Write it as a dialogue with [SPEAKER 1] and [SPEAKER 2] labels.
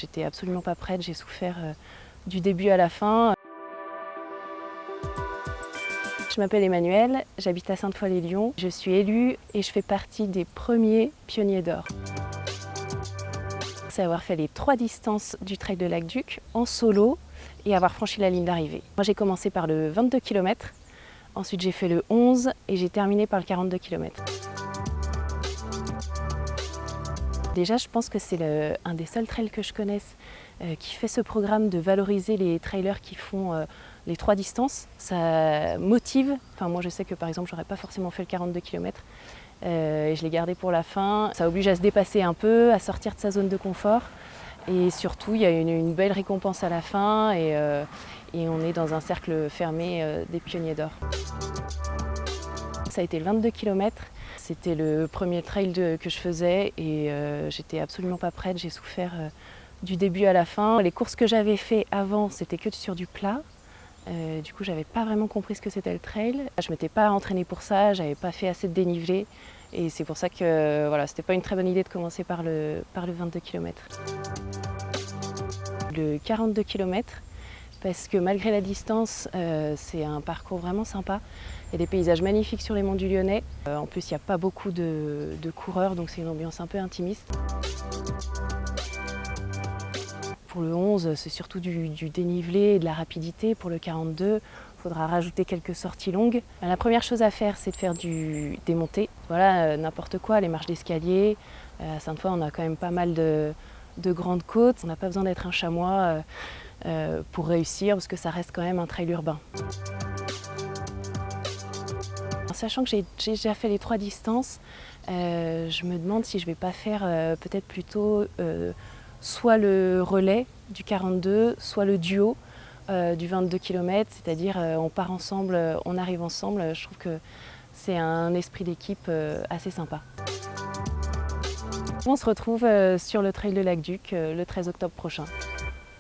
[SPEAKER 1] j'étais absolument pas prête, j'ai souffert du début à la fin. Je m'appelle Emmanuelle, j'habite à Sainte-Foy-lès-Lyon. Je suis élue et je fais partie des premiers pionniers d'or. C'est avoir fait les 3 distances du Trail de l'Aqueduc en solo et avoir franchi la ligne d'arrivée. Moi j'ai commencé par le 22 km, ensuite j'ai fait le 11 et j'ai terminé par le 42 km. Déjà, je pense que c'est un des seuls trails que je connaisse qui fait ce programme de valoriser les trailers qui font les 3 distances. Ça motive. Enfin, moi, je sais que par exemple, j'aurais pas forcément fait le 42 km et je l'ai gardé pour la fin. Ça oblige à se dépasser un peu, à sortir de sa zone de confort. Et surtout, il y a une belle récompense à la fin et on est dans un cercle fermé des pionniers d'or. Ça a été le 22 km. C'était le premier trail que je faisais et j'étais absolument pas prête. J'ai souffert du début à la fin. Les courses que j'avais fait avant, c'était que sur du plat. Du coup, j'avais pas vraiment compris ce que c'était le trail. Je m'étais pas entraînée pour ça, j'avais pas fait assez de dénivelé. Et c'est pour ça que voilà, c'était pas une très bonne idée de commencer par le 22 km. Le 42 km, parce que malgré la distance, c'est un parcours vraiment sympa. Il y a des paysages magnifiques sur les monts du Lyonnais. En plus, il n'y a pas beaucoup de coureurs, donc c'est une ambiance un peu intimiste. Pour le 11, c'est surtout du dénivelé et de la rapidité. Pour le 42, il faudra rajouter quelques sorties longues. La première chose à faire, c'est de faire des montées. Voilà, n'importe quoi, les marches d'escalier. À Sainte-Foy, on a quand même pas mal de grandes côtes. On n'a pas besoin d'être un chamois pour réussir, parce que ça reste quand même un trail urbain. Sachant que j'ai déjà fait les 3 distances, je me demande si je ne vais pas faire peut-être plutôt soit le relais du 42, soit le duo du 22 km, c'est-à-dire on part ensemble, on arrive ensemble. Je trouve que c'est un esprit d'équipe assez sympa. On se retrouve sur le Trail de l'Aqueduc le 13 octobre prochain.